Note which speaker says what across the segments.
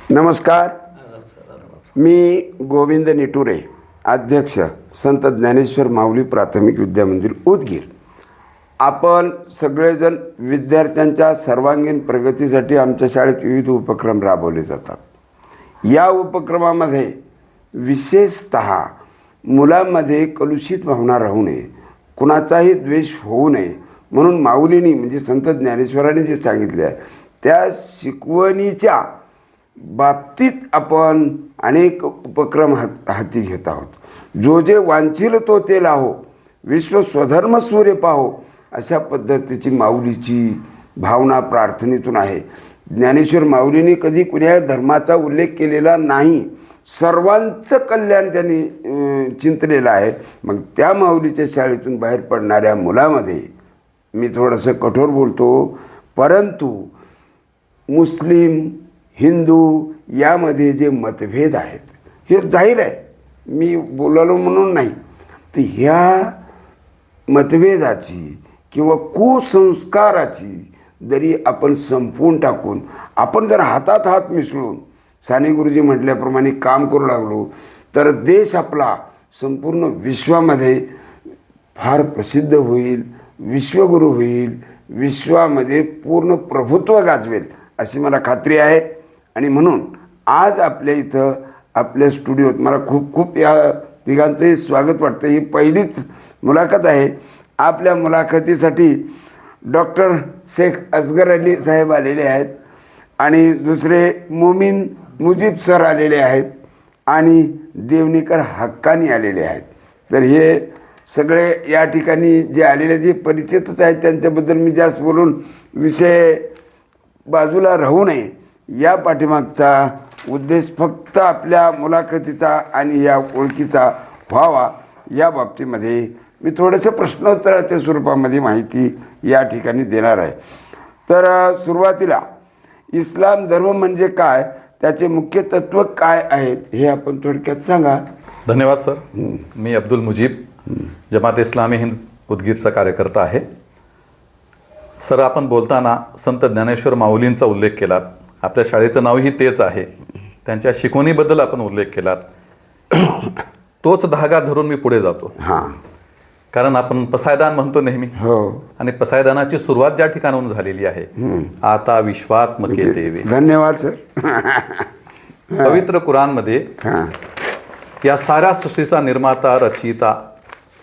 Speaker 1: नमस्कार. मी गोविंद निटुरे, अध्यक्ष संत ज्ञानेश्वर माऊली प्राथमिक विद्यामंदिर उदगीर. आपण सगळेजण विद्यार्थ्यांच्या सर्वांगीण प्रगतीसाठी आमच्या शाळेत विविध उपक्रम राबवले जातात. या उपक्रमामध्ये विशेषतः मुलांमध्ये कलुषित भावना राहू नये, कुणाचाही द्वेष होऊ नये म्हणून माऊलींनी म्हणजे संत ज्ञानेश्वरांनी जे सांगितले आहे त्या शिकवणीच्या बाबतीत आपण अनेक उपक्रम हाती घेत आहोत. जो जे वांछील तो ते लाहो, विश्व स्वधर्म सूर्य पाहो, अशा पद्धतीची माऊलीची भावना प्रार्थनेतून आहे. ज्ञानेश्वर माऊलींनी कधी कुण्या धर्माचा उल्लेख केलेला नाही, सर्वांचं कल्याण त्यांनी चिंतलेलं आहे. मग त्या माऊलीच्या शाळेतून बाहेर पडणाऱ्या मुलामध्ये मी थोडंसं कठोर बोलतो, परंतु मुस्लिम हिंदू यामध्ये जे मतभेद आहेत हे जाहीर आहे, मी बोलालो म्हणून नाही, तर ह्या मतभेदाची किंवा कुसंस्काराची जरी आपण संपवून टाकून आपण जर हातात हात मिसळून साने गुरुजी म्हटल्याप्रमाणे काम करू लागलो तर देश आपला संपूर्ण विश्वामध्ये फार प्रसिद्ध होईल, विश्वगुरू होईल, विश्वामध्ये पूर्ण प्रभुत्व गाजवेल अशी मला खात्री आहे. आणि म्हणून आज आपल्या इथं आपल्या स्टुडिओत मला खूप खूप या तिघांचंही स्वागत वाटतं. ही पहिलीच मुलाखत आहे. आपल्या मुलाखतीसाठी डॉक्टर शेख असगर अली साहेब आलेले आहेत आणि दुसरे मोमीन मुजीब सर आलेले आहेत आणि देवनीकर हक्कानी आलेले आहेत. तर हे सगळे या ठिकाणी जे आलेले जे परिचितच आहेत त्यांच्याबद्दल मी जास्त बोलून विषय बाजूला राहू नये, या पाठीमागचा उद्देश फक्त आपल्या मुलाखतीचा आणि या ओळखीचा व्हावा या बाबतीमध्ये मी थोडंसं प्रश्नोत्तराच्या स्वरूपामध्ये माहिती या ठिकाणी देणार आहे. तर सुरुवातीला इस्लाम धर्म म्हणजे काय, त्याचे मुख्य तत्त्व काय आहेत हे आपण थोडक्यात सांगा.
Speaker 2: धन्यवाद सर. मी अब्दुल मुजीब, जमात इस्लामी हिंद उदगीरचा कार्यकर्ता आहे. सर, आपण बोलताना संत ज्ञानेश्वर माऊलींचा उल्लेख केलात. आपल्या शाळेचं नावही तेच आहे. त्यांच्या शिकवणीबद्दल आपण उल्लेख केलात. तोच धागा धरून मी पुढे जातो. कारण आपण पसायदान म्हणतो नेहमी, आणि पसायदानाची सुरुवात ज्या ठिकाणाहून झालेली आहे, आता विश्वात मके देवे.
Speaker 1: धन्यवाद सर.
Speaker 2: पवित्र कुराणमध्ये या साऱ्या सृष्टीचा निर्माता, रचयिता,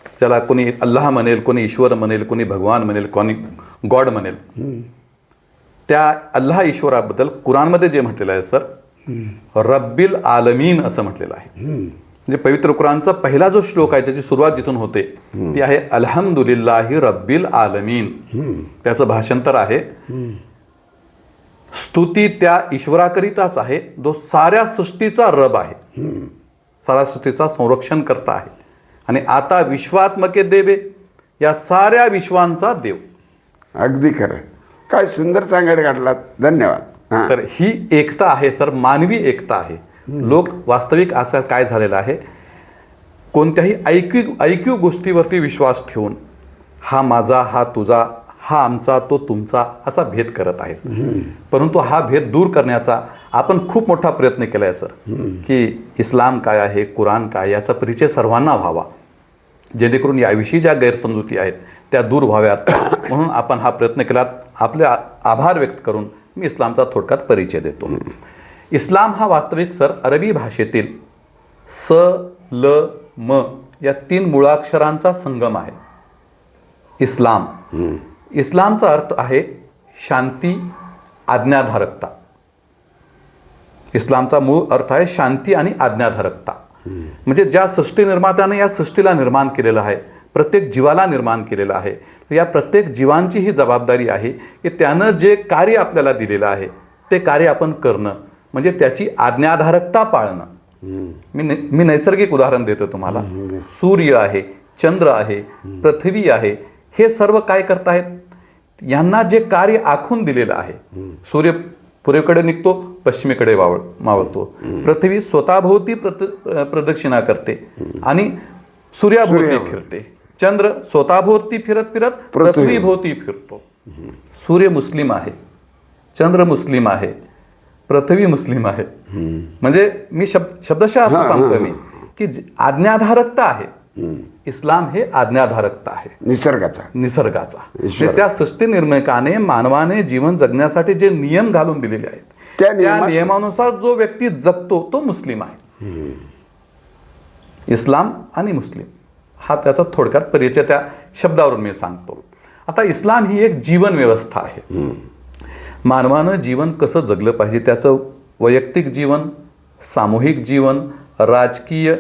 Speaker 2: ज्याला कोणी अल्लाह म्हणेल, कोणी ईश्वर म्हणेल, कोणी भगवान म्हणेल, कोणी गॉड म्हणेल, त्या अल्लाह ईश्वराबद्दल कुराणमध्ये जे म्हटलेलं आहे सर, रब्बिल आलमीन असं म्हटलेलं आहे. म्हणजे पवित्र कुराणचा पहिला जो श्लोक आहे त्याची सुरुवात जिथून होते ती आहे अल्हम्दुलिल्लाहि रब्बिल आलमीन. त्याचं भाषांतर आहे, स्तुती त्या ईश्वराकरिताच आहे जो साऱ्या सृष्टीचा रब आहे, साऱ्या सृष्टीचा संरक्षण करता आहे, आणि आता विश्वात्मके देवे, या साऱ्या विश्वांचा देव.
Speaker 1: अगदी खरं, काय सुंदर सांगायला काढलात. धन्यवाद.
Speaker 2: तर ही एकता आहे सर, मानवी एकता आहे. लोक वास्तविक आजकाल काय झालेलं आहे, कोणत्याही ऐकीव गोष्टीवरती विश्वास ठेवून हा माझा, हा तुझा, हा आमचा, तो तुमचा असा भेद करत आहेत. परंतु हा भेद दूर करण्याचा आपण खूप मोठा प्रयत्न केला आहे सर, की इस्लाम काय आहे, कुराण काय, याचा परिचय सर्वांना व्हावा, जेणेकरून याविषयी ज्या गैरसमजुती आहेत त्या दूर व्हाव्यात. म्हणून आपण हा प्रयत्न केला. आपले आभार व्यक्त करून मी इस्लामचा थोडक्यात परिचय देतो. इस्लाम हा वास्तविक सर अरबी भाषेतील स, ल, म या 3 मूळाक्षरांचा संगम आहे. इस्लाम, इस्लामचा अर्थ आहे शांती, आज्ञाधारकता. इस्लामचा मूळ अर्थ आहे शांती आणि आज्ञाधारकता. म्हणजे ज्या सृष्टी निर्मात्याने या सृष्टीला निर्माण केलेलं आहे, प्रत्येक जीवाला निर्माण केलेलं आहे, या प्रत्येक जीवांची ही जबाबदारी आहे की त्यानं जे कार्य आपल्याला दिलेलं आहे ते कार्य आपण करणं, म्हणजे त्याची आज्ञाधारकता पाळणं. मी नैसर्गिक उदाहरण देतो तुम्हाला. सूर्य आहे, चंद्र आहे, पृथ्वी आहे, हे सर्व काय करतायत, यांना जे कार्य आखून दिलेलं आहे. सूर्य पूर्वेकडे निघतो, पश्चिमेकडे मावळतो. पृथ्वी स्वतःभोवती प्रदक्षिणा करते आणि सूर्याभोवती फिरते. चंद्र स्वतःभोवती फिरत फिरत पृथ्वीभोवती फिरतो. सूर्य मुस्लिम आहे, चंद्र मुस्लिम आहे, पृथ्वी मुस्लिम आहे. म्हणजे मी शब्दशः अर्थ सांगतोय मी की आज्ञाधारकता आहे. इस्लाम हे आज्ञाधारकता आहे निसर्गाचा. त्या सृष्टी निर्मिकाने मानवाने जीवन जगण्यासाठी जे नियम घालून दिलेले आहेत त्या नियमानुसार जो व्यक्ती जगतो तो मुस्लिम आहे. इस्लाम आणि मुस्लिम हा त्याचा थोडक्यात परिचय त्या शब्दावरून मी सांगतो. आता इस्लाम ही एक जीवन व्यवस्था आहे. मानवानं जीवन कसं जगलं पाहिजे, त्याचं वैयक्तिक जीवन, सामूहिक जीवन, राजकीय,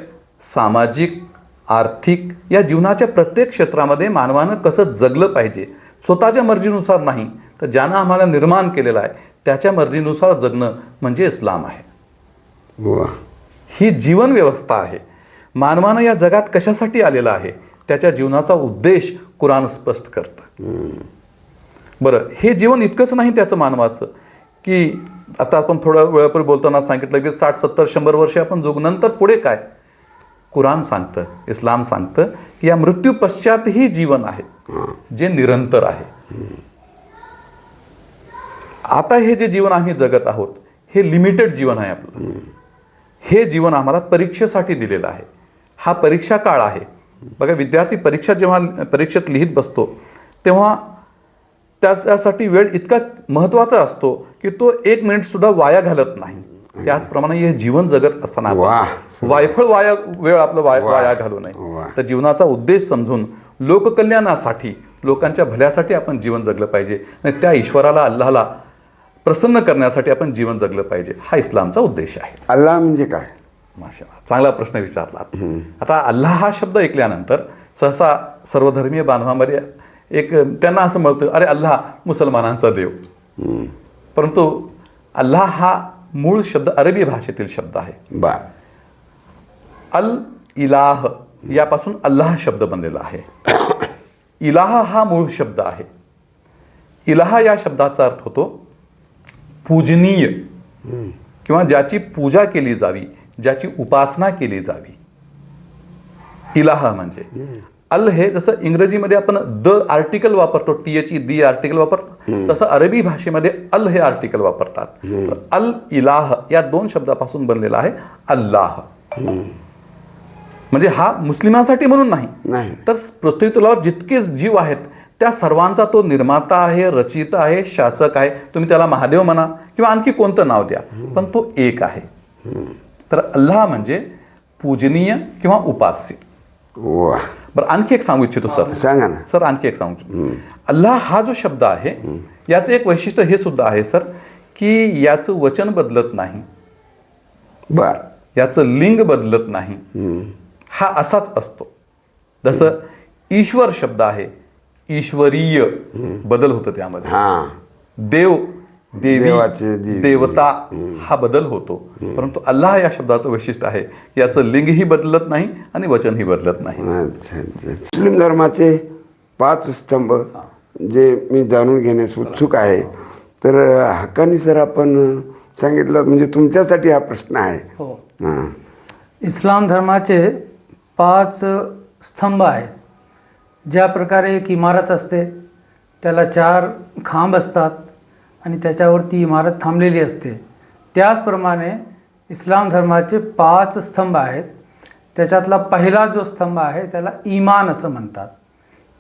Speaker 2: सामाजिक, आर्थिक या जीवनाच्या प्रत्येक क्षेत्रामध्ये मानवानं कसं जगलं पाहिजे, स्वतःच्या मर्जीनुसार नाही तर ज्यानं आम्हाला निर्माण केलेलं आहे त्याच्या मर्जीनुसार जगणं म्हणजे इस्लाम आहे. ही जीवन व्यवस्था आहे. मानवानं या जगात कशासाठी आलेला आहे त्याच्या जीवनाचा उद्देश कुराण स्पष्ट करतं. बरं, हे जीवन इतकंच नाही त्याचं मानवाचं की आता आपण थोड्या वेळापूर्वी बोलताना सांगितलं की 60-70-100 वर्षे आपण जगू, नंतर पुढे काय. कुराण सांगतं, इस्लाम सांगतं की या मृत्यू पश्चातही जीवन आहे जे निरंतर आहे. आता हे जे जीवन आम्ही जगत आहोत हे लिमिटेड जीवन आहे आपलं. हे जीवन आम्हाला परीक्षेसाठी दिलेलं आहे. हा परीक्षा काळ आहे. बघा, विद्यार्थी जेव्हा परीक्षेत लिहित बसतो तेव्हा त्यासाठी वेळ इतका महत्त्वाचा असतो की तो 1 मिनिट सुद्धा वाया घालत नाही. त्याचप्रमाणे हे जीवन जगत असताना वायफळ वेळ आपलं वाया घालू नये. तर जीवनाचा उद्देश समजून लोककल्याणासाठी, लोकांच्या भल्यासाठी आपण जीवन जगलं पाहिजे आणि त्या ईश्वराला, अल्लाहला प्रसन्न करण्यासाठी आपण जीवन जगलं पाहिजे. हा इस्लामचा उद्देश आहे.
Speaker 1: अल्लाह म्हणजे काय?
Speaker 2: माशाअल्लाह, चांगला प्रश्न विचारला. आता अल्लाह हा शब्द ऐकल्यानंतर सहसा सर्वधर्मीय बांधवांमध्ये त्यांना असं म्हणतं, अरे अल्लाह मुसलमानांचा देव. परंतु अल्लाह हा मूळ शब्द अरबी भाषेतील शब्द आहे. अल इलाह यापासून अल्लाह शब्द बनलेला आहे. इलाह हा मूळ शब्द आहे. इलाह या शब्दाचा अर्थ होतो पूजनीय किंवा ज्याची पूजा केली जावी, ज्याची उपासना केली जावी. इलाह म्हणजे अल हे जसं इंग्रजीमध्ये आपण द आर्टिकल वापरतो, THE दी आर्टिकल वापरतो, तसं अरबी भाषेमध्ये अल हे आर्टिकल वापरतात. तर अल इलाह या 2 शब्दापासून बनलेला आहे अल्लाह. म्हणजे हा मुस्लिमांसाठी म्हणून नाही तर पृथ्वी तलावर जितके जीव आहेत त्या सर्वांचा तो निर्माता आहे, रचिता आहे, शासक आहे. तुम्ही त्याला महादेव म्हणा किंवा आणखी कोणतं नाव द्या, पण तो एक आहे. तर अल्लाह म्हणजे पूजनीय किंवा उपास्य. बरं, आणखी एक सांगू इच्छितो सर.
Speaker 1: सांगा ना
Speaker 2: सर. आणखी एक सांगू. अल्लाह हा जो शब्द आहे याचं एक वैशिष्ट्य हे सुद्धा आहे सर की याचं वचन बदलत नाही, याचं लिंग बदलत नाही. हा असाच असतो. जसं ईश्वर शब्द आहे, ईश्वरीय बदल होतो त्यामध्ये. देव, देवी, देवता हा बदल होतो. परंतु अल्लाह या शब्दाचं वैशिष्ट्य आहे याचं लिंगही बदलत नाही आणि वचनही बदलत नाही.
Speaker 1: मुस्लिम धर्माचे 5 स्तंभ जे मी जाणून घेण्यास उत्सुक आहे. तर हक्कानी सर आपण सांगितलं, म्हणजे तुमच्यासाठी हा प्रश्न आहे.
Speaker 3: हो. इस्लाम धर्माचे 5 स्तंभ आहेत. ज्या प्रकारे एक इमारत असते त्याला 4 खांब असतात आणि त्याच्यावर ती इमारत थांबलेली असते, त्याचप्रमाणे इस्लाम धर्माचे 5 स्तंभ आहेत. त्याच्यातला पहिला जो स्तंभ आहे त्याला ईमान असं म्हणतात.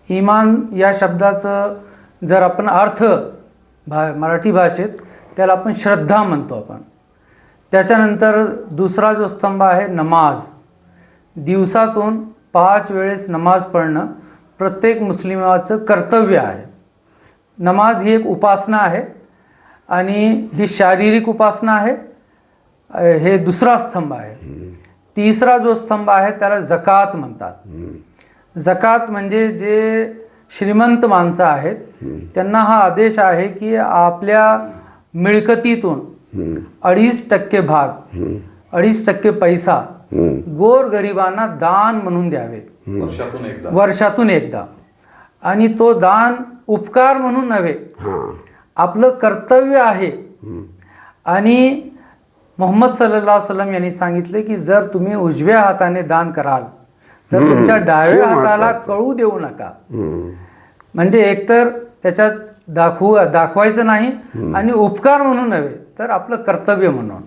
Speaker 3: ईमान या शब्दाचं जर आपण अर्थ मराठी भाषेत त्याला आपण श्रद्धा म्हणतो आपण. त्याच्यानंतर दुसरा जो स्तंभ आहे नमाज. दिवसातून 5 वेळेस नमाज पढ़णं प्रत्येक मुस्लिमाचं कर्तव्य आहे. नमाज ही एक उपासना आहे आणि ही शारीरिक उपासना आहे. हे दुसरा स्तंभ आहे. तिसरा जो स्तंभ आहे त्याला जकात म्हणतात. जकात म्हणजे जे श्रीमंत माणसं आहेत त्यांना हा आदेश आहे की आपल्या मिळकतीतून 2.5% भाग, 2.5% पैसा गोरगरिबांना दान म्हणून द्यावे वर्षातून एकदा. आणि तो दान उपकार म्हणून नव्हे, आपलं कर्तव्य आहे. आणि मोहम्मद सल्लल्लाहु अलैहि वसल्लम यांनी सांगितले की जर तुम्ही उजव्या हाताने दान कराल तर तुमच्या डाव्या हाताला कळू देऊ नका. म्हणजे एकतर त्याच्यात दाखवायचं नाही आणि उपकार म्हणून नव्हे तर आपलं कर्तव्य म्हणून.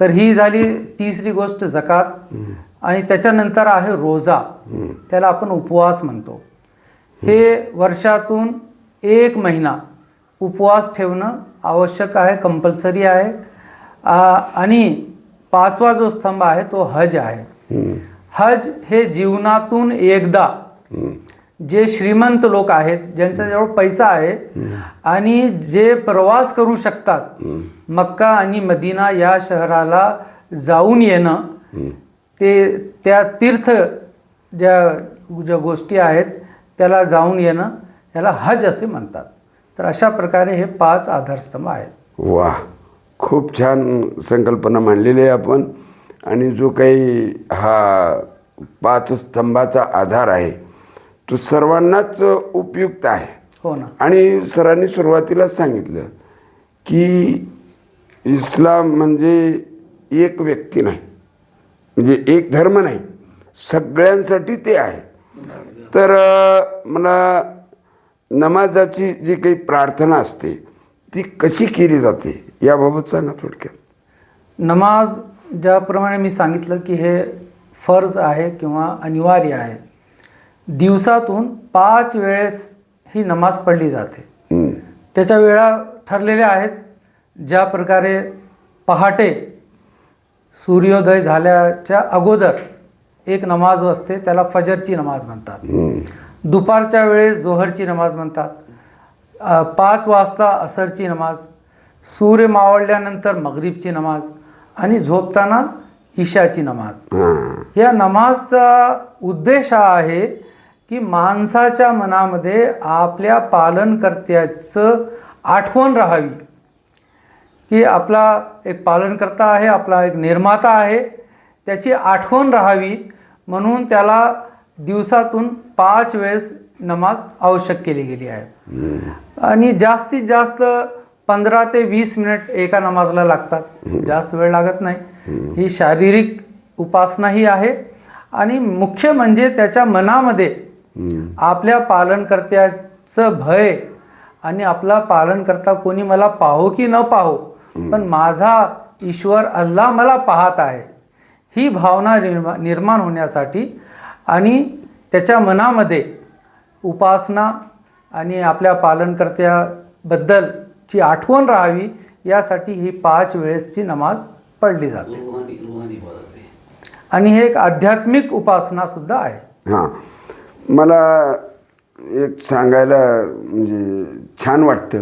Speaker 3: तर ही झाली तिसरी गोष्ट जकात. आणि त्याच्यानंतर आहे रोजा, त्याला आपण उपवास म्हणतो. हे वर्षातून 1 महिना उपवास ठेवणं आवश्यक आहे, कंपल्सरी आहे. आणि 5वा जो स्तंभ आहे तो हज आहे. हज हे जीवनातून एकदा जे श्रीमंत लोक आहेत, ज्यांच्याजवळ पैसा आहे आणि जे प्रवास करू शकतात, मक्का आणि मदिना या शहराला जाऊन येणं, ते त्या तीर्थ ज्या गोष्टी आहेत त्याला जाऊन येणं, याला हज असे म्हणतात. तर अशा प्रकारे हे 5 आधारस्तंभ आहेत.
Speaker 1: वा, खूप छान संकल्पना मांडलेली आहे आपण. आणि जो काही हा 5 स्तंभाचा आधार आहे तो सर्वांनाच उपयुक्त आहे.
Speaker 3: हो ना.
Speaker 1: आणि सरांनी सुरुवातीलाच सांगितलं की इस्लाम म्हणजे एक व्यक्ती नाही, म्हणजे एक धर्म नाही, सगळ्यांसाठी ते आहे. तर मला नमाजाची जी काही प्रार्थना असते ती कशी केली जाते याबाबत सांगा थोडक्यात.
Speaker 3: नमाज ज्याप्रमाणे मी सांगितलं की हे फर्ज आहे किंवा अनिवार्य आहे. दिवसातून 5 वेळेस ही नमाज पडली जाते. त्याच्या वेळा ठरलेल्या आहेत. ज्या प्रकारे पहाटे सूर्योदय झाल्याच्या अगोदर एक नमाज असते, त्याला फजरची नमाज म्हणतात. दुपारच्या वेळेस जोहरची नमाज म्हणतात. 5 वाजता असरची नमाज, सूर्य मावळल्यानंतर मगरिबची नमाज आणि झोपताना इशाची नमाज. या नमाजचा उद्देश हा आहे की माणसाच्या मनामध्ये आपल्या पालनकर्त्याचं आठवण राहावी, की आपला एक पालनकर्ता आहे, आपला एक निर्माता आहे, त्याची आठवण राहावी म्हणून त्याला दिवसातून 5 वेळेस नमाज आवश्यक केली गेली आहे. आणि जास्तीत जास्त 15 ते 20 मिनिट एका नमाजला लागतात, जास्त वेळ लागत नाही. ही शारीरिक उपासनाही आहे. आणि मुख्य म्हणजे त्याच्या मनामध्ये आपल्या पालनकर्त्याचं भय आणि आपला पालनकर्ता कोणी मला पाहो की न पाहो, पण माझा ईश्वर अल्लाह मला पाहत आहे, ही भावना निर्माण होण्यासाठी आणि त्याच्या मनामध्ये उपासना आणि आपल्या पालनकर्त्याबद्दलची आठवण राहावी यासाठी ही 5 वेळेसची नमाज पडली जाते. आणि हे एक आध्यात्मिक उपासना सुद्धा आहे.
Speaker 1: हां, मला एक सांगायला म्हणजे छान वाटतं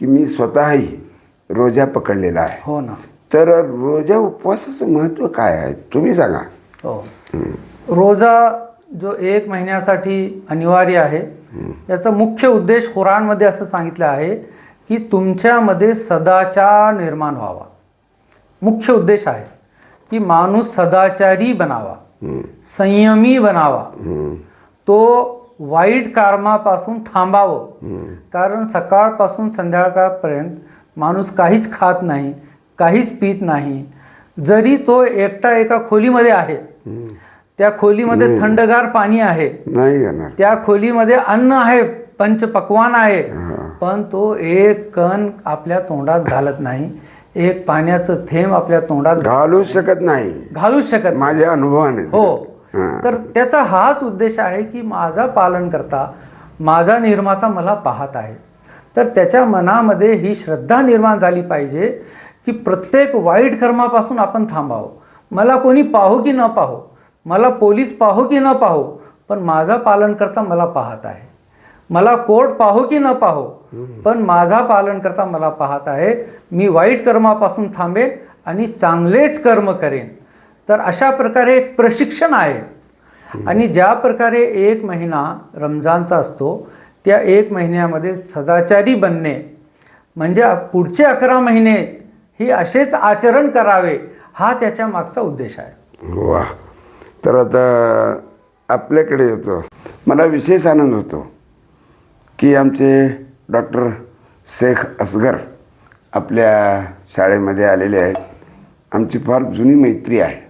Speaker 1: की मी स्वतःही रोजा पकडलेला आहे.
Speaker 3: हो ना.
Speaker 1: तर रोजा उपवासाचं महत्त्व काय आहे तुम्ही सांगा.
Speaker 3: हो, रोजा जो 1 महिन्यासाठी अनिवार्य आहे, याचा मुख्य उद्देश कुराणमध्ये असं सांगितलं आहे की तुमच्यामध्ये सदाचार निर्माण व्हावा. मुख्य उद्देश आहे की माणूस सदाचारी बनावा, संयमी बनावा, तो वाईट कर्मापासून थांबावं. कारण सकाळपासून संध्याकाळपर्यंत माणूस काहीच खात नाही, काहीच पित नाही. जरी तो एकटा एका खोलीमध्ये आहे, त्या खोलीमध्ये थंडगार पाणी आहे,
Speaker 1: नाही घेणार,
Speaker 3: त्या खोलीमध्ये अन्न आहे, पंचपक्वान आहे, पण तो एक कण आपल्या तोंडात घालत नाही, एक पाण्याचं थेंब आपल्या तोंडात
Speaker 1: घालू शकत नाही, माझ्या अनुभवाने.
Speaker 3: हो. तर त्याचा हाच उद्देश आहे की माझा पालनकर्ता, माझा निर्माता मला पाहत आहे. तर त्याच्या मनामध्ये ही श्रद्धा निर्माण झाली पाहिजे की प्रत्येक वाईट कर्मापासून आपण थांबावं. मला कोणी पाहो की न पाहो, मला पोलीस पाहो की न पाहो, पण माझा पालनकर्ता मला पाहत आहे. मला कोर्ट पाहो की न पाहो, पण माझा पालनकर्ता मला पाहत आहे. मी वाईट कर्मापासून थांबेन आणि चांगलेच कर्म करेन. तर अशा प्रकारे एक प्रशिक्षण आहे. आणि ज्या प्रकारे 1 महिना रमजानचा असतो, त्या 1 महिन्यामध्ये सदाचारी बनणे म्हणजे पुढचे 11 महिने ही असेच आचरण करावे, हा त्याच्या मागचा उद्देश आहे.
Speaker 1: वा. तर आता आपल्याकडे येतो. मला विशेष आनंद होतो की आमचे डॉक्टर शेख असगर आपल्या शाळेमध्ये आलेले आहेत. आमची फार जुनी मैत्री आहे.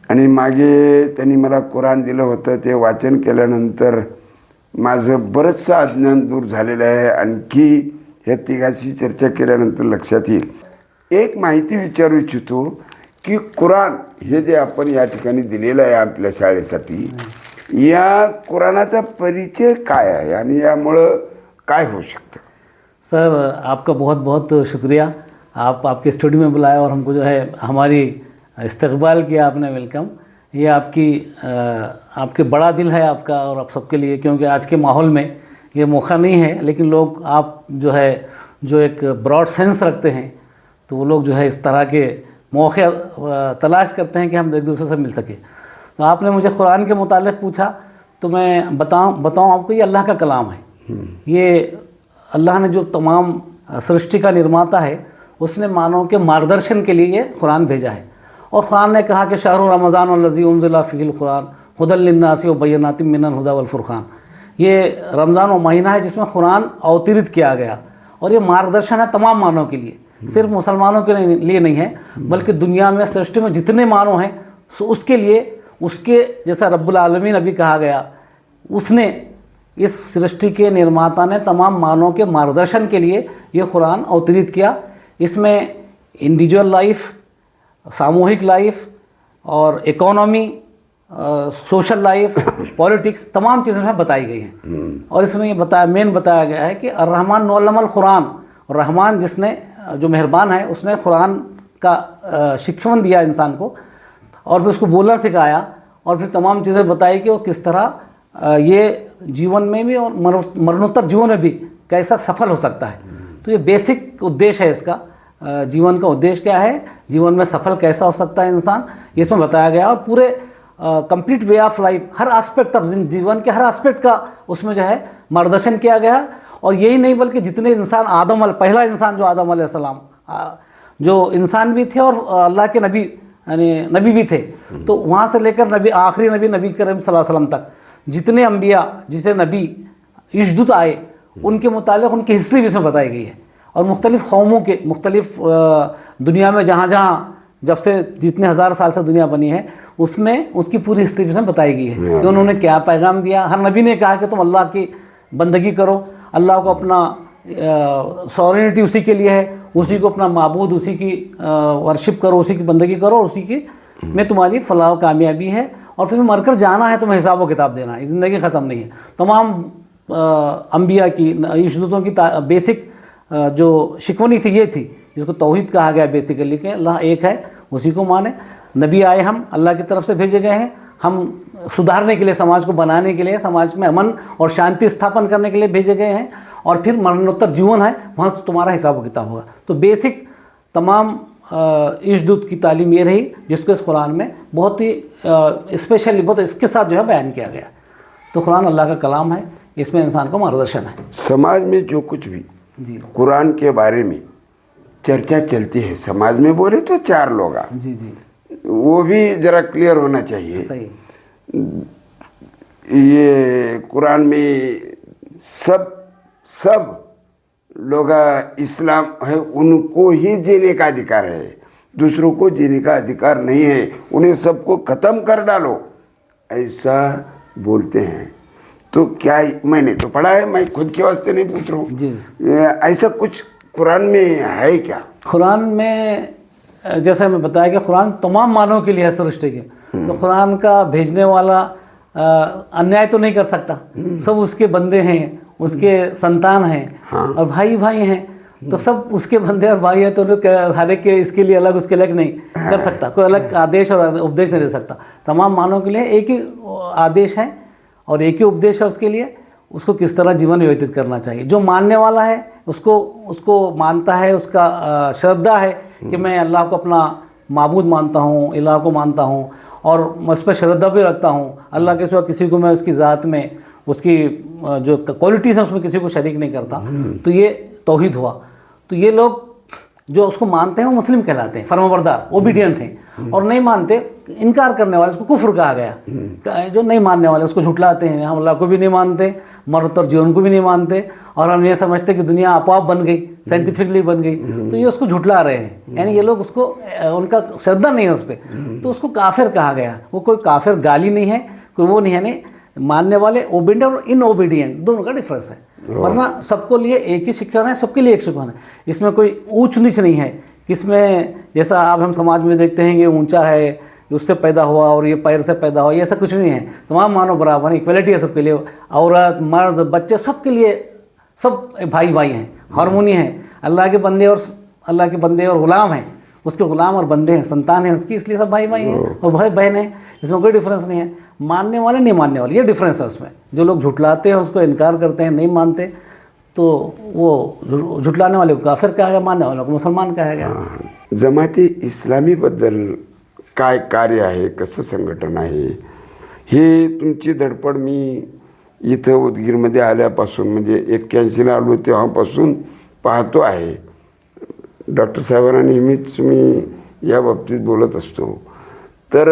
Speaker 1: आणि मागे त्यांनी मला कुराण दिलं होतं, ते वाचन केल्यानंतर माझं बरंचसं अज्ञान दूर झालेलं आहे. आणखी ह्या तिघाशी चर्चा केल्यानंतर लक्षात येईल. एक माहिती विचारू इच्छितो की कुराण हे जे आपण या ठिकाणी दिलेलं आहे आपल्या शाळेसाठी, या कुराणाचा परिचय काय आहे आणि यामुळं काय होऊ शकतं?
Speaker 4: सर आपका बहुत बहुत शुक्रिया, आप आपके स्टूडियो में बुलाया और हमको जो है हमारी इस्तकबाल किया आपने, वेलकम। ये आपके बड़ा दिल है आपका और आप सबके लिए, क्योंकि आज के माहौल में ये मौका नहीं है, लेकिन लोग आप जो है जो एक ब्रॉड सेंस रखते हैं तो वो लोग जो है इस तरह के मौके तलाश करते हैं कि हम एक दूसरे से मिल सके। तो आपने मुझे कुरान के मुतालिक पूछा तो मैं बताऊं आपको, ये अल्लाह का कलाम है। ये अल्लाह ने जो तमाम सृष्टि का निर्माता है उसने मानव के मार्गदर्शन के लिए ये कुरान भेजा है। और कुरान ने कहा कि शहरु रमज़ान वल्लज़ी उन्ज़िला फ़ीहिल कुरान हुदल लिन्नासि व बय्यनातिम मिनल हुदा वल फुरक़ान। ये रमज़ान वो महीना है जिसमें कुरान अवतरित किया गया और ये मार्गदर्शन है तमाम मानव के लिए, सिर्फ मुसलमानों के लिए नहीं है, बल्कि दुनिया में सृष्टि में जितने मानव हैं उसके लिए, उसके जैसा रब्बुल आलमीन अभी कहा गया, उसने इस सृष्टि के निर्माता ने तमाम मानवों के मार्गदर्शन के लिए ये कुरान अवतरित किया। इसमें इंडिविजुअल लाइफ, सामूहिक लाइफ और इकोनॉमी, सोशल लाइफ, पॉलिटिक्स, तमाम चीज़ें इसमें बताई गई हैं। और इसमें ये बताया गया है कि अर्रहमान नौलमल कुरान, और रहमान जिसने जो मेहरबान है उसने कुरान का शिक्षण दिया इंसान को और फिर उसको बोलना सिखाया और फिर तमाम चीज़ें बताई कि वो किस तरह ये जीवन में भी और मरणोत्तर जीवन में भी कैसा सफल हो सकता है। तो ये बेसिक उद्देश्य है इसका, जीवन का उद्देश्य क्या है, जीवन में सफल कैसा हो सकता है इंसान, ये इसमें बताया गया। और पूरे complete way of life, her aspect of Jeevan K her aspect का उसमें जो है मार्गदर्शन किया गया। और यही नहीं बल्कि जितने इंसान पहला इंसान जो आदम अलैहिस्सलाम जो इंसान भी थे और अल्लाह के नबी यानी नबी भी थे, तो वहाँ से लेकर आखिरी नबी करीम सल्लल्लाहु अलैहि वसल्लम तक जितने अम्बिया, जिसे नबी इशदूत आए, उनके मुतालिक उनकी हिस्ट्री भी इसमें बताई गई है। और मुख्तलिफ़ कौमों के मुख्तलिफ़ दुनिया में जहाँ जब से जितने हज़ार साल से दुनिया बनी है उसमें उसकी पूरी हिस्ट्री इसमें बताई गई है कि उन्होंने क्या पैगाम दिया। हर नबी ने कहा कि तुम अल्लाह की बंदगी करो, अल्लाह को अपना सॉवरेनिटी उसी के लिए है, उसी को अपना माबूद, उसी की वर्शिप करो, उसी की बंदगी करो, और उसी की में तुम्हारी फलाह कामयाबी है। और फिर मरकर जाना है, तुम्हें हिसाब व किताब देना है, ज़िंदगी ख़त्म नहीं है। तमाम अम्बिया की इशदूतों की बेसिक जो शिकवनी थी ये थी, जिसको तौहीद कहा गया बेसिकली, कि अल्लाह एक है, उसी को माने। नबी आए, हम अल्लाह की तरफ से भेजे गए हैं, हम सुधारने के लिए, समाज को बनाने के लिए, समाज में अमन और शांति स्थापन करने के लिए भेजे गए हैं। और फिर मरणोत्तर जीवन है, वहाँ से तुम्हारा हिसाब किताब होगा। तो बेसिक तमाम इशदूत की तालीम ये रही, जिसको इस कुरान में बहुत ही स्पेशली बहुत इसके साथ जो है बयान किया गया। तो कुरान अल्लाह का कलाम है, इसमें इंसान को मार्गदर्शन है।
Speaker 1: समाज में जो कुछ भी
Speaker 4: जी
Speaker 1: कुरान के बारे में चर्चा चलती है, समाज में बोले तो चार लोग,
Speaker 4: जी जी
Speaker 1: वो भी जरा क्लियर होना चाहिए।
Speaker 4: सही।
Speaker 1: ये कुरान में सब लोग इस्लाम है, उनको ही जीने का अधिकार है, दूसरों को जीने का अधिकार नहीं है, उन्हें सबको ख़त्म कर डालो, ऐसा बोलते हैं। तो क्या, मैंने तो पढ़ा है, मैं खुद के वास्ते नहीं पूछ रहा हूँ,
Speaker 4: जी।
Speaker 1: ऐसा कुछ कुरान में है क्या?
Speaker 4: कुरान में जैसा मैं बताया कि कुरान तमाम मानव के लिए है सृष्टि के, तो कुरान का भेजने वाला अन्याय तो नहीं कर सकता। सब उसके बंदे हैं, उसके संतान हैं और भाई हैं, तो सब उसके बंदे और भाई हैं। तो हर एक के इसके लिए अलग, उसके अलग नहीं कर सकता, कोई अलग आदेश और उपदेश नहीं दे सकता। तमाम मानव के लिए एक ही आदेश है और एक ही उपदेश है उसके लिए, उसको किस तरह जीवन व्यतीत करना चाहिए। जो मानने वाला है उसको मानता है, उसका श्रद्धा है कि मैं अल्लाह को अपना माबूद मानता हूँ, इलाह को मानता हूँ और मैं उस पर श्रद्धा भी रखता हूँ। अल्लाह के सिवा किसी को मैं उसकी ज़ात में, उसकी जो क्वालिटीज़ हैं उसमें किसी को शरीक नहीं करता, तो ये तौहीद हुआ। तो ये लोग जो उसको मानते हैं वो मुस्लिम कहलाते हैं, फर्माबरदार, ओबीडियंट हैं। और नहीं मानते, इनकार करने वाले, उसको कुफ्र कहा गया। जो नहीं मानने वाले उसको झुठलाते हैं, हम अल्लाह को भी नहीं मानते, मरतर जीवन को भी नहीं मानते, और हम ये समझते कि दुनिया आपोआप बन गई, साइंटिफिकली बन गई, तो ये उसको झुठला रहे हैं। यानी ये लोग उसको, उनका श्रद्धा नहीं है उस पर, तो उसको काफिर कहा गया। वो कोई काफिर गाली नहीं है, कोई वो नहीं है। नहीं, मानने वाले ओबीडियंट और इनओबीडियंट दोनों का डिफरेंस है, वरना सबको लिए एक ही शिक्षण है, सबके लिए एक शिक्षण है। इसमें कोई ऊंच नीच नहीं है इसमें जैसा आप हम समाज में देखते हैं कि ऊंचा है, कि उससे पैदा हुआ और ये पैर से पैदा हुआ, ये ऐसा कुछ नहीं है। तमाम मानव बराबर हैं, इक्वलिटी है सबके लिए, औरत मर्द बच्चे सबके लिए, सब भाई भाई हैं, हार्मोनी है। अल्लाह के बंदे और ग़ुलाम हैं, उसके ग़ुलाम और बंदे हैं, संतान है उसकी, इसलिए सब भाई भाई हैं और भाई बहन हैं। इसमें कोई डिफरेंस नहीं है, मानने वाले नहीं मानने वाले, ये डिफरेंस है उसमें। जो लोग झुटलाते हैं, उसको इनकार करते हैं, नहीं मानते, तो वो झुटलाने वाले को काफिर कहा गया, मानने वालों को मुसलमान कहा गया।
Speaker 1: जमाती इस्लामीबद्दल काय कार्य आहे, कसं संघटन आहे, हे तुमची धडपड मी इथं उदगीरमध्ये आल्यापासून म्हणजे 81ला आलो तेव्हापासून पाहतो आहे. डॉक्टर साहेबांना नेहमीच मी या बाबतीत बोलत असतो. तर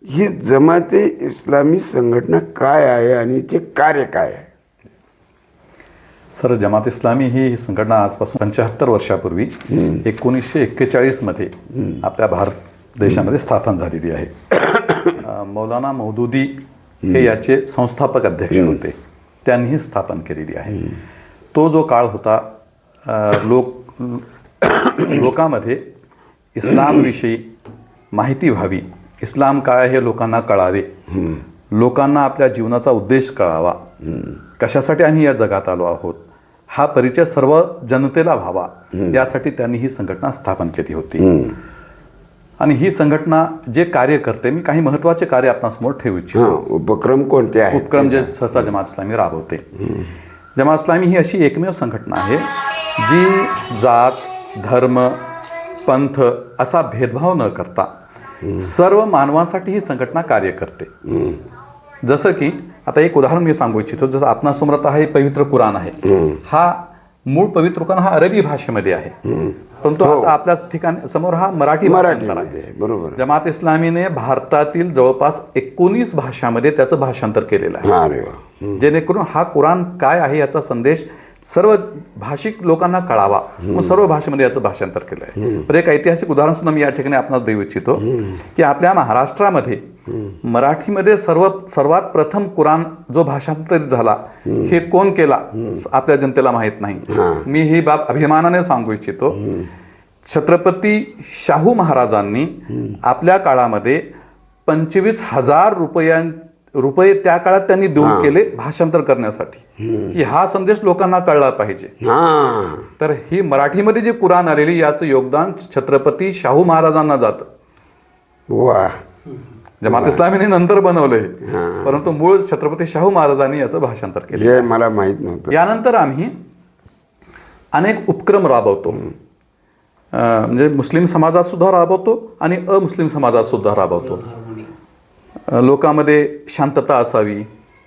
Speaker 1: ही जमाते इस्लामी संघटना काय आहे आणि ते कार्य काय आहे?
Speaker 2: सर, जमात इस्लामी ही संघटना आजपासून 75 वर्षापूर्वी 1941 मध्ये आपल्या भारत देशामध्ये स्थापन झालेली आहे. मौलाना मौदूदी हे याचे संस्थापक अध्यक्ष होते, त्यांनी स्थापन केलेली आहे. तो जो काळ होता, लोकांमध्ये इस्लामविषयी माहिती व्हावी, इस्लाम काय हे लोकांना कळावे, लोकांना आपल्या जीवनाचा उद्देश कळावा, कशासाठी आम्ही या जगात आलो आहोत हा परिचय सर्व जनतेला व्हावा, यासाठी त्यांनी ही संघटना स्थापन केली होती. आणि ही संघटना जे कार्य करते, मी काही महत्त्वाचे कार्य आपणासमोर ठेवू इच्छितो.
Speaker 1: उपक्रम कोणते आहेत?
Speaker 2: उपक्रम जे सहसा जमात इस्लामी राबवते. जमात इस्लामी ही अशी एकमेव संघटना आहे जी जात, धर्म, पंथ असा भेदभाव न करता सर्व मानवांसाठी ही संघटना कार्य करते. जसं की आता एक उदाहरण मी सांगू इच्छितो. जसं आपणासमोर आहे पवित्र कुराण आहे. हा मूळ पवित्र कुराण हा अरबी भाषेमध्ये आहे, परंतु आता आपल्या ठिकाणी समोर हा मराठी
Speaker 1: आहे. बरोबर.
Speaker 2: जमात इस्लामीने भारतातील जवळपास 19 भाषांमध्ये त्याचं भाषांतर केलेलं आहे, जेणेकरून हा कुराण काय आहे याचा संदेश सर्व भाषिक लोकांना कळावा, मग सर्व भाषेमध्ये याचं भाषांतर केलं आहे. तर एक ऐतिहासिक उदाहरण सुद्धा मी या ठिकाणी आपणास देऊ इच्छितो की आपल्या महाराष्ट्रामध्ये मराठीमध्ये सर्वात प्रथम कुराण जो भाषांतरित झाला हे कोण केला आपल्या जनतेला माहीत नाही. मी ही बाब अभिमानाने सांगू इच्छितो. छत्रपती शाहू महाराजांनी आपल्या काळामध्ये 25,000 रुपये त्या काळात त्यांनी देऊन केले भाषांतर करण्यासाठी, की हा संदेश लोकांना कळला पाहिजे. तर ही मराठीमध्ये जे कुराण आलेली याचं योगदान छत्रपती शाहू महाराजांना जातं.
Speaker 1: वा.
Speaker 2: जमात इस्लामीने नंतर बनवलंय, परंतु मूळ छत्रपती शाहू महाराजांनी याचं भाषांतर केलं.
Speaker 1: हे मला माहित नव्हतं.
Speaker 2: यानंतर आम्ही अनेक उपक्रम राबवतो, म्हणजे मुस्लिम समाजात सुद्धा राबवतो आणि अमुस्लिम समाजात सुद्धा राबवतो. लोकांमध्ये शांतता असावी,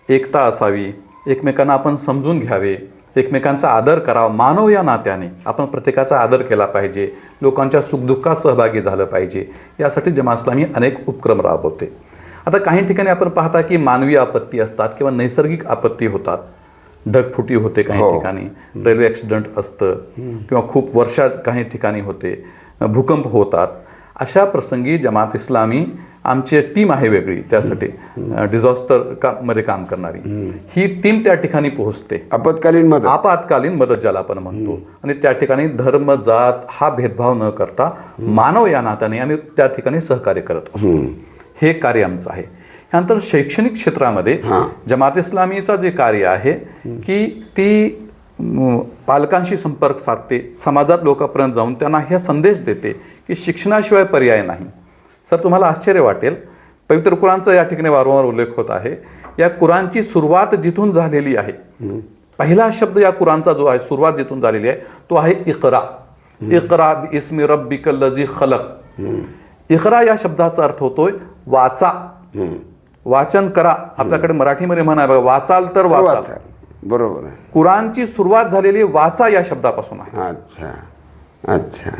Speaker 2: एकता असावी, एकमेकांना आपण समजून घ्यावे, एकमेकांचा आदर करावा. मानव या नात्याने आपण प्रत्येकाचा आदर केला पाहिजे, लोकांच्या सुखदुःखात सहभागी झालं पाहिजे, यासाठी जमात इस्लामी अनेक उपक्रम राबवते. आता काही ठिकाणी आपण पाहता की मानवी आपत्ती असतात किंवा नैसर्गिक आपत्ती होतात. ढगफुटी होते काही ठिकाणी, रेल्वे ॲक्सिडेंट असतं किंवा खूप वर्षात काही ठिकाणी होते, भूकंप होतात. अशा प्रसंगी जमात इस्लामी आमची टीम आहे वेगळी त्यासाठी, डिझास्टर मध्ये काम करणारी. ही टीम त्या ठिकाणी पोहोचते, आपत्कालीन मदत ज्याला आपण म्हणतो, आणि त्या ठिकाणी धर्म, जात हा भेदभाव न करता मानव या नात्याने आम्ही त्या ठिकाणी सहकार्य करत असतो. हे कार्य आमचं आहे. त्यानंतर शैक्षणिक क्षेत्रामध्ये जमात इस्लामीचा जे कार्य आहे की ती पालकांशी संपर्क साधते, समाजात लोकांपर्यंत जाऊन त्यांना हे संदेश देते की शिक्षणाशिवाय पर्याय नाही. सर, तुम्हाला आश्चर्य वाटेल, पवित्र कुराणचा या ठिकाणी वारंवार उल्लेख होत आहे. या कुराणची सुरुवात जिथून झालेली आहे, पहिला शब्द या कुराणचा जो आहे सुरुवात जिथून झालेली आहे तो आहे इकरा. इकरा बिस्मी रब्बिकल लजी खलक. इकरा या शब्दाचा अर्थ होतोय वाचा, वाचन करा. आपल्याकडे मराठीमध्ये म्हणा बघा, वाचाल तर वाचाल.
Speaker 1: बरोबर आहे.
Speaker 2: कुराणची सुरुवात झालेली वाचा या शब्दापासून आहे.
Speaker 1: अच्छा अच्छा.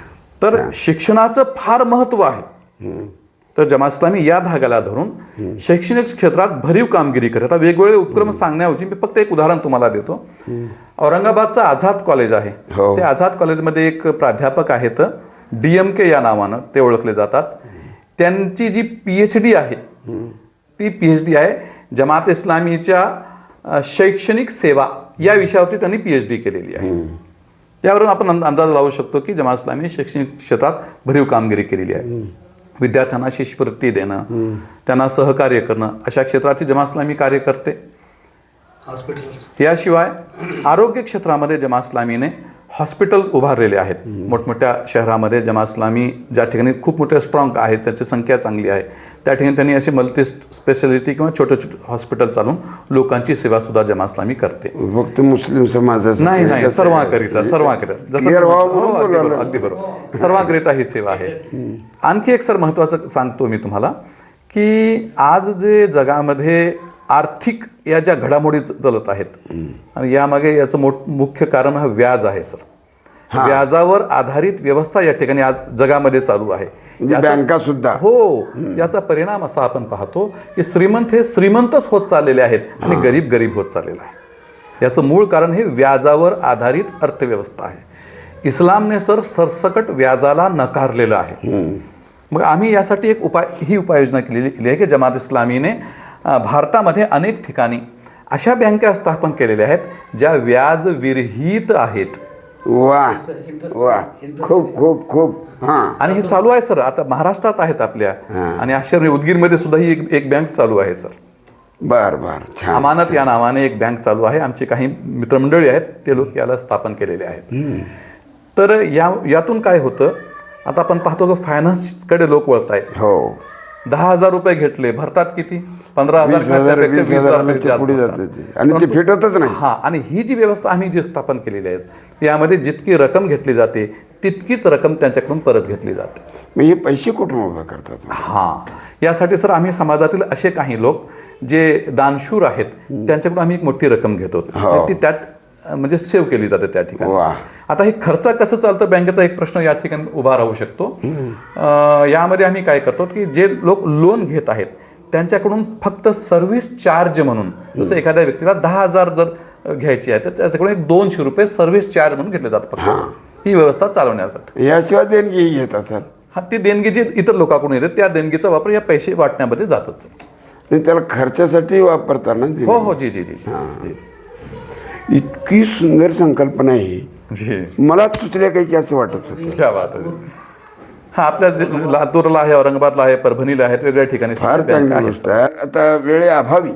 Speaker 2: तर शिक्षणाचं फार महत्व आहे. तर जमात इस्लामी या धाग्याला धरून शैक्षणिक क्षेत्रात भरीव कामगिरी करत. आता वेगवेगळे उपक्रम सांगण्याऐवजी मी फक्त एक उदाहरण तुम्हाला देतो. औरंगाबादचं आझाद कॉलेज आहे. ते आझाद कॉलेजमध्ये एक प्राध्यापक आहेत, DMK या नावानं ते ओळखले जातात. त्यांची जी PhD आहे ती PhD आहे जमात इस्लामीच्या शैक्षणिक सेवा या विषयावरती त्यांनी PhD केलेली आहे. यावरून आपण अंदाज लावू शकतो की जमात इस्लामी शैक्षणिक क्षेत्रात भरीव कामगिरी केलेली आहे. विद्यार्थ्यांना शिष्यवृत्ती देणं, त्यांना सहकार्य करणं, अशा क्षेत्राची जमात इस्लामी कार्य करते. याशिवाय आरोग्य क्षेत्रामध्ये जमात इस्लामीने हॉस्पिटल उभारलेले आहेत. मोठमोठ्या शहरामध्ये जमात इस्लामी ज्या ठिकाणी खूप मोठे स्ट्रॉंग आहेत, त्याची संख्या चांगली आहे, त्या ठिकाणी त्यांनी असे मल्टी स्पेशालिटी किंवा छोटे छोटे हॉस्पिटल चालून लोकांची सेवा सुद्धा जमात इस्लामी करते.
Speaker 1: फक्त मुस्लिम समाजाचं
Speaker 2: नाही, सर्वांकरिता
Speaker 1: Clear व्हावं म्हणून
Speaker 2: अगदी
Speaker 1: बोलावलं.
Speaker 2: बरोबर, अगदी बरोबर, सर्वांकरिता ही सेवा आहे. आणखी एक सर महत्त्वाचं सांगतो मी तुम्हाला की आज जे जगामध्ये आर्थिक या ज्या घडामोडी चालत आहेत आणि यामागे याचं मुख्य कारण हा व्याज आहे सर. व्याजावर आधारित व्यवस्था या ठिकाणी आज जगामध्ये चालू आहे.
Speaker 1: बँका सुद्धा
Speaker 2: हो, याचा परिणाम असा आपण पाहतो की श्रीमंत हे श्रीमंतच होत चाललेले आहेत आणि गरीब गरीब होत चाललेला आहे. याचं मूळ कारण हे व्याजावर आधारित अर्थव्यवस्था आहे. इस्लामने सर सरसकट व्याजाला नकारलेलं आहे. मग आम्ही यासाठी एक उपाययोजना केलेली आहे की जमात इस्लामीने भारतामध्ये अनेक ठिकाणी अशा बँका स्थापन केलेल्या आहेत ज्या व्याज विरहित आहेत.
Speaker 1: वा वा, खूप खूप खूप. हां,
Speaker 2: आणि हे चालू आहे सर, आता महाराष्ट्रात आहेत आपल्या, आणि आश्चर्य उदगीरमध्ये सुद्धा ही एक बँक चालू आहे सर.
Speaker 1: बर बर, छान.
Speaker 2: अमानत या नावाने एक बँक चालू आहे. आमची काही मित्रमंडळी आहेत, ते लोक याला स्थापन केलेले आहेत. तर यातून काय होतं, आता आपण पाहतो की फायनान्सकडे लोक वळत आहेत.
Speaker 1: हो,
Speaker 2: 10,000 रुपये घेतले, भरतात किती? 15,000,
Speaker 1: 20,000,
Speaker 2: 20,000
Speaker 1: पुढे जाते ते. आणि ते फिटतच नाही.
Speaker 2: हा, आणि ही जी व्यवस्था आम्ही जी स्थापन केलेली आहे यामध्ये जितकी रक्कम घेतली जाते तितकीच रक्कम त्यांच्याकडून परत घेतली जाते.
Speaker 1: मग हे पैसे कुठून उभा करतात?
Speaker 2: हां, यासाठी सर आम्ही समाजातील असे काही लोक जे दानशूर आहेत त्यांच्याकडून आम्ही एक मोठी रक्कम घेतो. ती त्यात म्हणजे सेव्ह केली जाते त्या ठिकाणी.
Speaker 1: वा.
Speaker 2: आता हे खर्च कसं चालतं बँकेचा एक प्रश्न या ठिकाणी उभा राहू शकतो. यामध्ये आम्ही काय करतो की जे लोक लोन घेत आहेत त्यांच्याकडून फक्त सर्व्हिस चार्ज म्हणून, जसं एखाद्या व्यक्तीला 10,000 जर घ्यायची आहे तर त्याच्याकडून एक 200 रुपये सर्व्हिस चार्ज म्हणून घेतले जातात फक्त ही व्यवस्था चालवण्यासाठी.
Speaker 1: याशिवाय देणगी घेत असाल?
Speaker 2: हा, ती देणगी जी इतर लोकांकडून येते त्या देणगीचा वापर या पैसे वाटण्यामध्ये जातच.
Speaker 1: नाही, त्याला खर्चासाठी वापरताना.
Speaker 2: हो हो, जी जी जी जी.
Speaker 1: इतकी सुंदर संकल्पना आहे,
Speaker 2: जी,
Speaker 1: मला सुचल्या काही की असं वाटत होतं.
Speaker 2: क्या बात आहे. हा, आपल्या लातूरला आहे, औरंगाबादला आहे, परभणीला आहेत, वेगळ्या ठिकाणी
Speaker 1: फार चांगली गोष्ट आहे. आता वेळेअभावी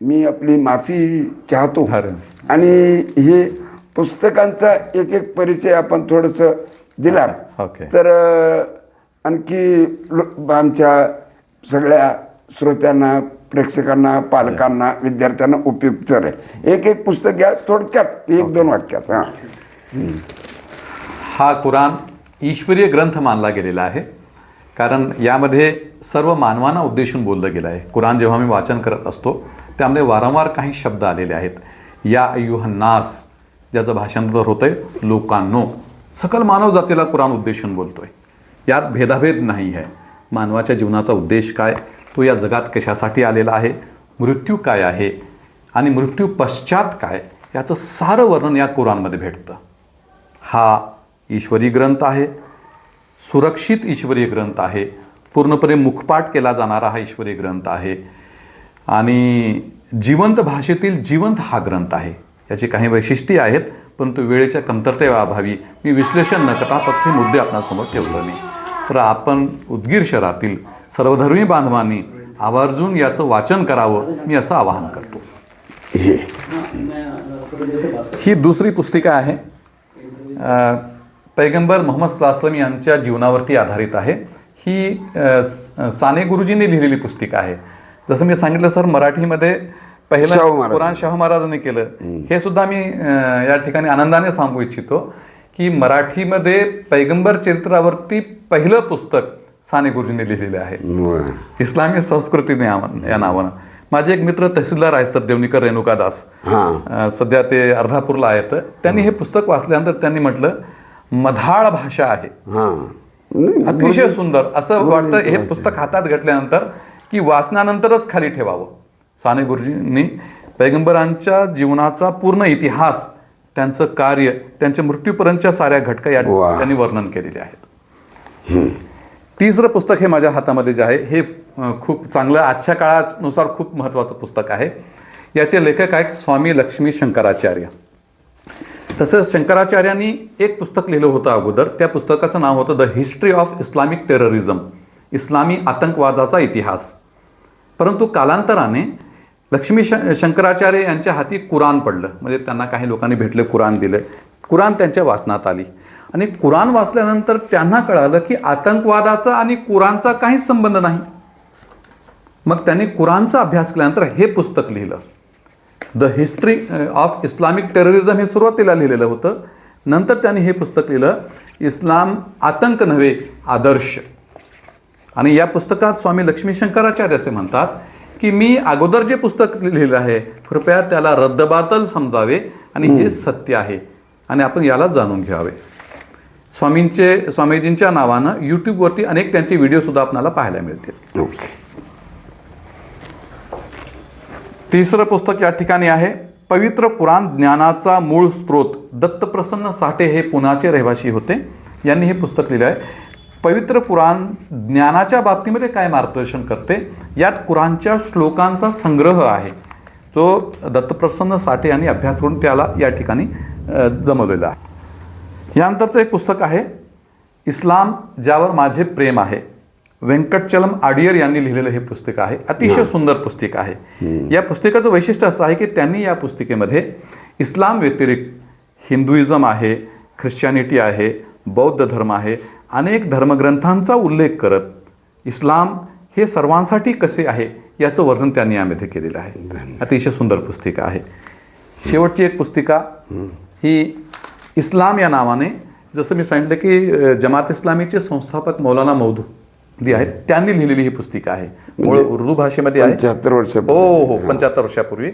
Speaker 1: मी आपली माफी चाहतो. आणि हे पुस्तकांचा एक एक परिचय आपण थोडंसं दिला
Speaker 2: ओके.
Speaker 1: तर आणखी आमच्या सगळ्या श्रोत्यांना, प्रेक्षकांना, पालकांना, विद्यार्थ्यांना उपयुक्त आहे. एक एक पुस्तक घ्या, थोडक्यात 1-2 वाक्यात.
Speaker 2: हा कुराण ईश्वरीय ग्रंथ मानला गेलेला आहे कारण यामध्ये सर्व मानवांना उद्देशून बोललं गेलं आहे. कुराण जेव्हा मी वाचन करत असतो त्यामध्ये वारंवार काही शब्द आलेले आहेत. या अय्युहन्नास, ज्याचं भाषांतर होतंय लोकांनो. सकल मानव जातीला कुराण उद्देशून बोलतोय. यात भेदाभेद नाही आहे. मानवाच्या जीवनाचा उद्देश काय, तो या जगात कशासाठी आलेला आहे, मृत्यू काय आहे आणि मृत्यू पश्चात काय, याचं सारं वर्णन या कुराणमध्ये भेटतं. हा ईश्वरी ग्रंथ आहे, सुरक्षित ईश्वरी ग्रंथ आहे, पूर्णपणे मुखपाठ केला जाणारा हा ईश्वरी ग्रंथ आहे आणि जिवंत भाषेतील जिवंत हा ग्रंथ आहे. याची काही वैशिष्ट्ये आहेत परंतु वेळेच्या कमतरतेअभावी मी विश्लेषण न करता फक्त मुद्दे आपणासमोर ठेवतो मी. तर आपण उदगीर शहरातील सर्वधर्मी बांधवांनी आवर्जून याचं वाचन करावं मी असं आवाहन करतो. ही दुसरी पुस्तिका आहे, पैगंबर मोहम्मद सल्लल्लाहु अलैहि वसल्लम यांच्या जीवनावरती आधारित आहे. ही साने गुरुजींनी लिहिलेली पुस्तिका आहे. जसं मी सांगितलं सर, मराठीमध्ये पहिलं कुराण शाहू महाराजांनी केलं. हे सुद्धा मी या ठिकाणी आनंदाने सांगू इच्छितो की मराठीमध्ये पैगंबर चरित्रावरती पहिलं पुस्तक साने गुरुजींनी लिहिलेलं आहे, इस्लामी संस्कृतीने या नावानं. माझे एक मित्र तहसीलदार आहेत सर, देवनीकर रेणुकादास, सध्या ते अर्धापूरला आहेत. त्यांनी हे पुस्तक वाचल्यानंतर त्यांनी म्हटलं मधाळ भाषा आहे, अतिशय सुंदर. असं वाटतं हे पुस्तक हातात घेतल्यानंतर की वाचनानंतरच खाली ठेवावं. साने गुरुजींनी पैगंबरांच्या जीवनाचा पूर्ण इतिहास, त्यांचं कार्य, त्यांच्या मृत्यूपर्यंतच्या साऱ्या घटका या त्यांनी वर्णन केलेले आहेत. तिसरं पुस्तक हे माझ्या हातामध्ये जे आहे हे खूप चांगलं, आजच्या काळानुसार खूप महत्त्वाचं पुस्तक आहे. याचे लेखक आहेत स्वामी लक्ष्मी शंकराचार्य. तसंच शंकराचार्यांनी एक पुस्तक लिहिलं होतं अगोदर. त्या पुस्तकाचं नाव होतं the history of Islamic terrorism, इस्लामी आतंकवादाचा इतिहास. परंतु कालांतराने शंकराचार्य यांच्या हाती कुराण पडलं. म्हणजे त्यांना काही लोकांनी भेटले, कुराण दिलं. कुराण त्यांच्या वाचनात आली आणि कुराण वाचल्यानंतर त्यांना कळालं की आतंकवादाचा आणि कुराणचा काहीच संबंध नाही. मग त्यांनी कुराणचा अभ्यास केल्यानंतर हे पुस्तक लिहिलं, the history of Islamic terrorism. हे सुरुवातीला लिहिलेलं होतं. नंतर त्यांनी हे पुस्तक लिहिलं, इस्लाम आतंक नव्हे आदर्श. आणि या पुस्तकात स्वामी लक्ष्मी शंकराचार्य असे म्हणतात की मी अगोदर जे पुस्तक लिहिलं आहे कृपया त्याला रद्दबातल समजावे आणि हे सत्य आहे आणि आपण याला जाणून घ्यावे. स्वामीजींच्या नावानं यूट्यूबवरती अनेक त्यांचे व्हिडिओसुद्धा आपल्याला पाहायला मिळतील.
Speaker 1: ओके.
Speaker 2: तिसरं पुस्तक या ठिकाणी आहे पवित्र कुराण ज्ञानाचा मूळ स्रोत. दत्तप्रसन्न साठे हे पुण्याचे रहिवासी होते. यांनी हे पुस्तक लिहिलं आहे. पवित्र कुराण ज्ञानाच्या बाबतीमध्ये काय मार्गदर्शन करते, यात कुराणच्या श्लोकांचा संग्रह आहे, तो दत्तप्रसन्न साठे यांनी अभ्यास करून त्याला या ठिकाणी जमवलेला आहे. यानंतरचं एक पुस्तक आहे इस्लाम ज्यावर माझे प्रेम आहे. व्यंकटचलम आडियर यांनी लिहिलेलं हे पुस्तक आहे. अतिशय सुंदर पुस्तक आहे. या पुस्तकाचं वैशिष्ट्य असं आहे की त्यांनी या पुस्तिकेमध्ये इस्लाम व्यतिरिक्त हिंदुइझम आहे, ख्रिश्चॅनिटी आहे, बौद्ध धर्म आहे, अनेक धर्मग्रंथांचा उल्लेख करत इस्लाम हे सर्वांसाठी कसे आहे याचं वर्णन त्यांनी यामध्ये केलेलं आहे. अतिशय सुंदर पुस्तिका आहे. शेवटची एक पुस्तिका ही इस्लाम या नावाने, जसं मी सांगितलं की जमात इस्लामीचे संस्थापक मौलाना मौदूदी आहेत, त्यांनी लिहिलेली ही पुस्तिका आहे. मूळ उर्दू भाषेमध्ये आहे.
Speaker 1: 75 वर्षापूर्वी.
Speaker 2: हो, 75 वर्षापूर्वी.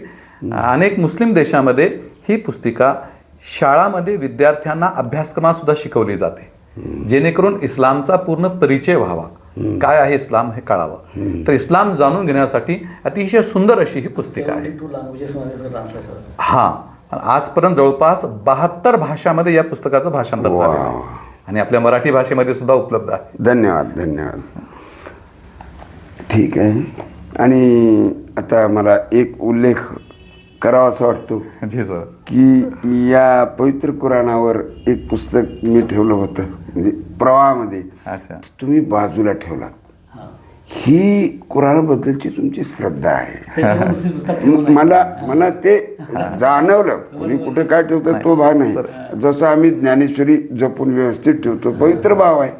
Speaker 2: अनेक मुस्लिम देशामध्ये ही पुस्तिका शाळामध्ये विद्यार्थ्यांना अभ्यासक्रमात सुद्धा शिकवली जाते, जेणेकरून इस्लामचा पूर्ण परिचय व्हावा, काय आहे इस्लाम हे कळावं. तर इस्लाम जाणून घेण्यासाठी अतिशय सुंदर अशी ही पुस्तिका आहे. हा, आजपर्यंत जवळपास 72 भाषामध्ये या पुस्तकाचं भाषांतर झालेलं आहे आणि आपल्या मराठी भाषेमध्ये सुद्धा उपलब्ध आहे.
Speaker 1: धन्यवाद, धन्यवाद. ठीक आहे. आणि आता मला एक उल्लेख करावा असं वाटतो
Speaker 2: जी सर,
Speaker 1: की या पवित्र कुराणावर एक पुस्तक मी ठेवलं होतं, म्हणजे प्रवाहामध्ये.
Speaker 2: अच्छा,
Speaker 1: तुम्ही बाजूला ठेवला. ही कुराणाबद्दलची तुमची श्रद्धा आहे. मला ते जाणवलं. कोणी कुठे काय ठेवतं तो भाग नाही. जसं आम्ही ज्ञानेश्वरी जपून व्यवस्थित ठेवतो, पवित्र भाव आहे,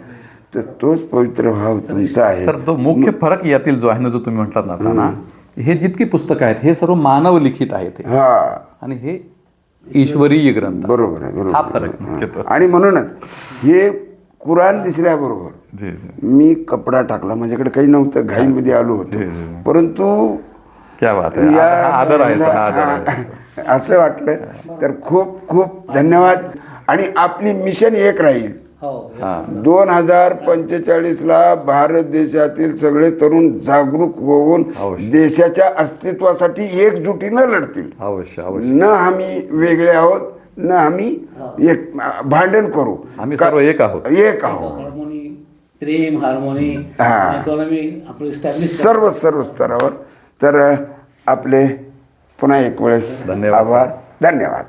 Speaker 1: तर तोच पवित्र भाव तुमचा आहे.
Speaker 2: सर तो मुख्य फरक यातील जो आहे ना, जो तुम्ही म्हटलात ना, हे जितकी पुस्तकं आहेत हे सर्व मानव लिखित आहेत
Speaker 1: हा,
Speaker 2: आणि हे ईश्वरीय ग्रंथ.
Speaker 1: बरोबर आहे,
Speaker 2: हा
Speaker 1: बरोबर.
Speaker 2: फरक मुख्यतः.
Speaker 1: आणि म्हणूनच हे कुराण दिसल्याबरोबर
Speaker 2: जी जी,
Speaker 1: मी कपडा टाकला. माझ्याकडे काही नव्हतं, घाईमध्ये आलो होतो. परंतु
Speaker 2: क्या बात आहे. हा आदर आहे सर, हा आदर आहे.
Speaker 1: असं वाटलं. तर खूप खूप धन्यवाद. आणि आपली मिशन एक राहील. 2045ला भारत देशातील सगळे तरुण जागरूक होऊन देशाच्या अस्तित्वासाठी एकजुटीनं लढतील.
Speaker 2: अवश्य अवश्य.
Speaker 1: न आम्ही वेगळे आहोत, न आम्ही एक भांडण करू.
Speaker 2: आम्ही सर्व एक आहोत.
Speaker 1: एक आहोत.
Speaker 4: हार्मोनी, प्रेम, हार्मोनी, इकॉनॉमी आपण एस्टॅब्लिश
Speaker 1: सर्व स्तरावर. तर आपले पुन्हा एक वेळेस
Speaker 2: धन्यवाद.
Speaker 1: आभार. धन्यवाद.